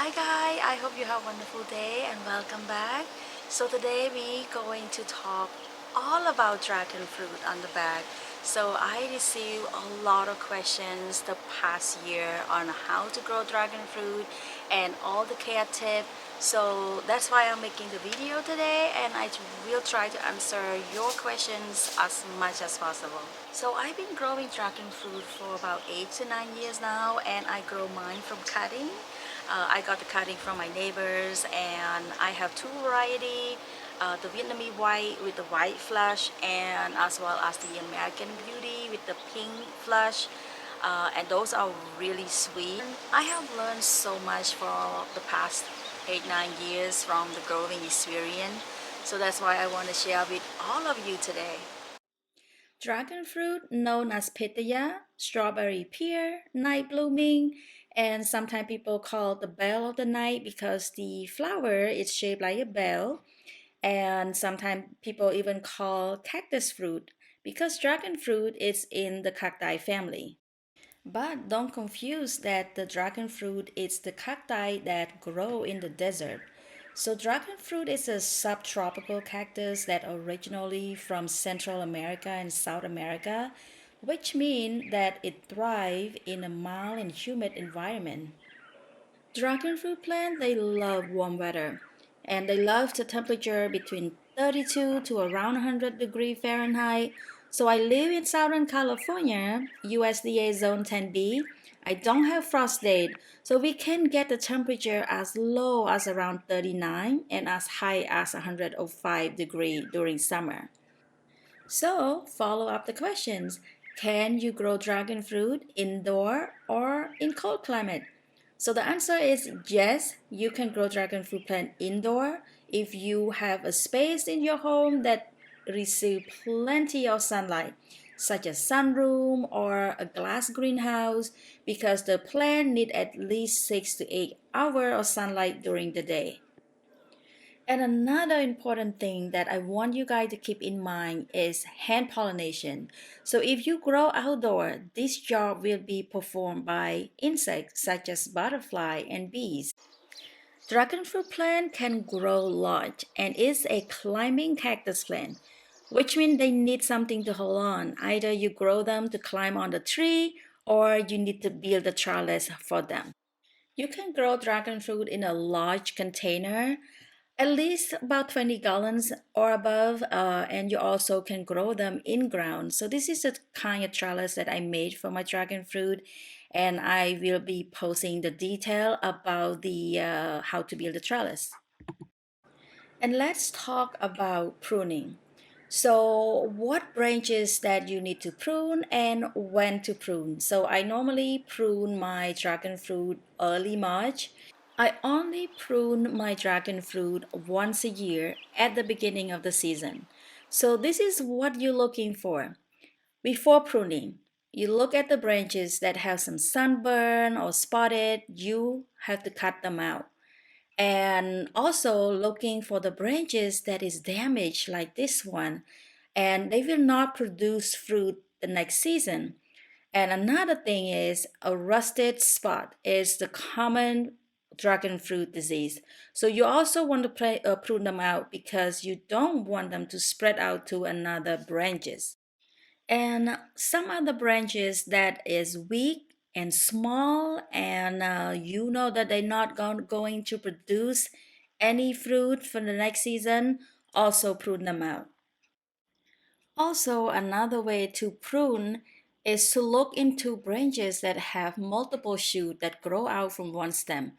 Hi guys, I hope you have a wonderful day and welcome back. So today we going to talk all about dragon fruit on the bag. So I received a lot of questions the past year on how to grow dragon fruit and all the care tip. So that's why I'm making the video today and I will try to answer your questions as much as possible. So I've been growing dragon fruit for about 8 to 9 years now and I grow mine from cutting. I got the cutting from my neighbors and I have two variety, the Vietnamese white with the white flesh and as well as the American beauty with the pink flesh. And those are really sweet. I have learned so much for the past 8-9 years from the growing experience. So that's why I want to share with all of you today. Dragon fruit, known as pitaya, strawberry pear, night blooming, and sometimes people call it the bell of the night because the flower is shaped like a bell. And sometimes people even call cactus fruit because dragon fruit is in the cacti family. But don't confuse that the dragon fruit is the cacti that grow in the desert. So dragon fruit is a subtropical cactus that originally from Central America and South America, which means that it thrives in a mild and humid environment. Dragon fruit plant they love warm weather and they love the temperature between 32 to around 100 degree Fahrenheit. So I live in Southern California, USDA zone 10B. I don't have frost date, so we can get the temperature as low as around 39 and as high as 105 degree during summer. So, follow up the questions. Can you grow dragon fruit indoor or in cold climate? So the answer is yes, you can grow dragon fruit plant indoor if you have a space in your home that receive plenty of sunlight, such as sunroom or a glass greenhouse, because the plant need at least 6 to 8 hours of sunlight during the day. And another important thing that I want you guys to keep in mind is hand pollination. So if you grow outdoor, this job will be performed by insects such as butterfly and bees. Dragon fruit plant can grow large and is a climbing cactus plant, which means they need something to hold on. Either you grow them to climb on the tree or you need to build a trellis for them. You can grow dragon fruit in a large container at least about 20 gallons or above, and you also can grow them in ground. So this is the kind of trellis that I made for my dragon fruit, and I will be posting the detail about the how to build the trellis. And let's talk about pruning. So, what branches that you need to prune and when to prune? So, I normally prune my dragon fruit early March. I only prune my dragon fruit once a year at the beginning of the season. So, this is what you're looking for. Before pruning, you look at the branches that have some sunburn or spotted, you have to cut them out. And also looking for the branches that is damaged like this one, and they will not produce fruit the next season. And another thing is a rusted spot is the common dragon fruit disease. So you also want to prune them out because you don't want them to spread out to another branches. And some other branches that is weak and small and you know that they're not going to produce any fruit for the next season, also prune them out. Also, another way to prune is to look into branches that have multiple shoots that grow out from one stem.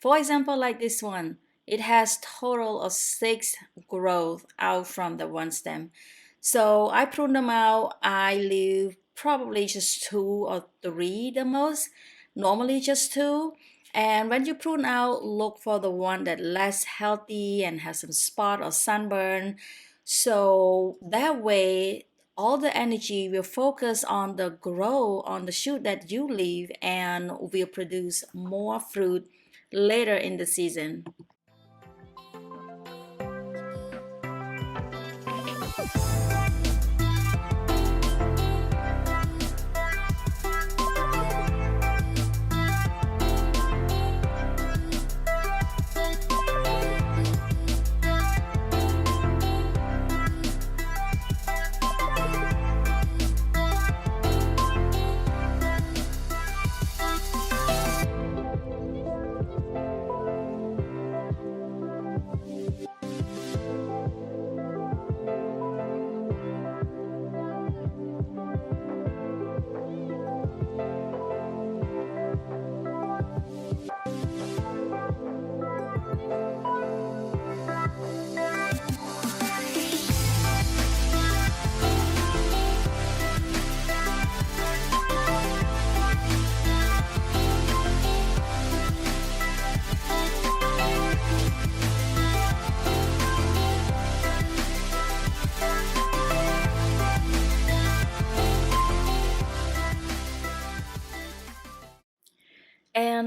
For example, like this one, it has total of 6 growth out from the one stem. So I prune them out. I leave probably just 2 or 3 the most, normally just 2. And when you prune out, look for the one that less healthy and has some spot or sunburn. So that way, all the energy will focus on the grow on the shoot that you leave and will produce more fruit later in the season.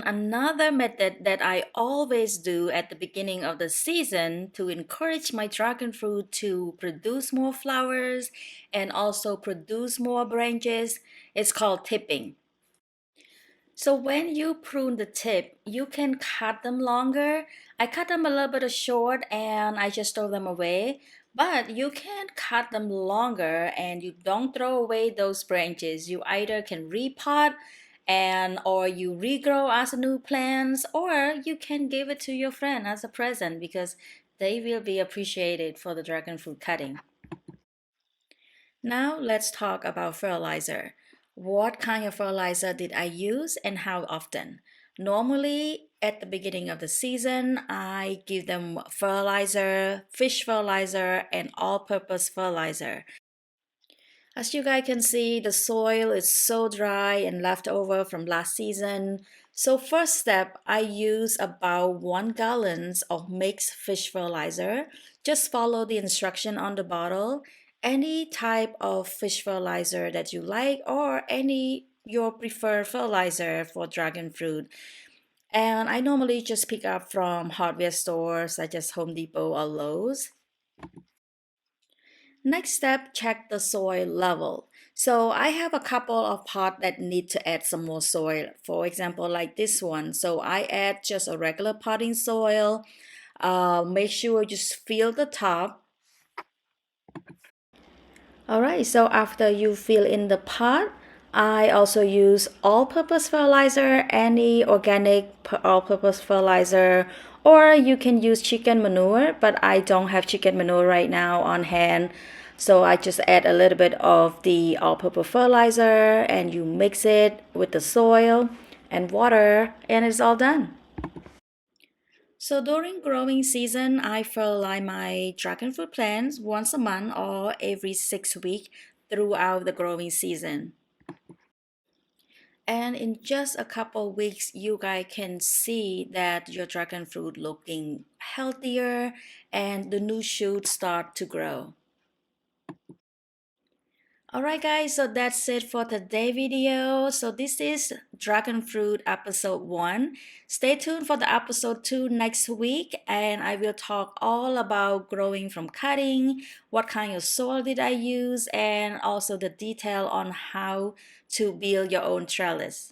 another method that I always do at the beginning of the season to encourage my dragon fruit to produce more flowers and also produce more branches is called tipping. So when you prune the tip, you can cut them longer. I cut them a little bit short and I just throw them away. But you can cut them longer and you don't throw away those branches. You either can repot and or you regrow as new plants or you can give it to your friend as a present because they will be appreciated for the dragon fruit cutting. Now let's talk about fertilizer. What kind of fertilizer did I use and how often? Normally, at the beginning of the season, I give them fertilizer, fish fertilizer, and all purpose fertilizer. As you guys can see, the soil is so dry and left over from last season. So first step, I use about 1 gallon of mixed fish fertilizer. Just follow the instruction on the bottle. Any type of fish fertilizer that you like or any your preferred fertilizer for dragon fruit. And I normally just pick up from hardware stores such as Home Depot or Lowe's. Next step, check the soil level. So I have a couple of pots that need to add some more soil. For example, like this one. So I add just a regular potting soil. Make sure you fill the top. Alright, so after you fill in the pot, I also use all-purpose fertilizer, any organic all-purpose fertilizer, or you can use chicken manure, but I don't have chicken manure right now on hand. So I just add a little bit of the all-purpose fertilizer and you mix it with the soil and water and it's all done. So during growing season, I fertilize my dragon fruit plants once a month or every 6 weeks throughout the growing season. And in just a couple weeks, you guys can see that your dragon fruit looking healthier and the new shoots start to grow. Alright guys, so that's it for today video. So this is Dragon Fruit episode 1. Stay tuned for the episode 2 next week and I will talk all about growing from cutting, what kind of soil did I use, and also the detail on how to build your own trellis.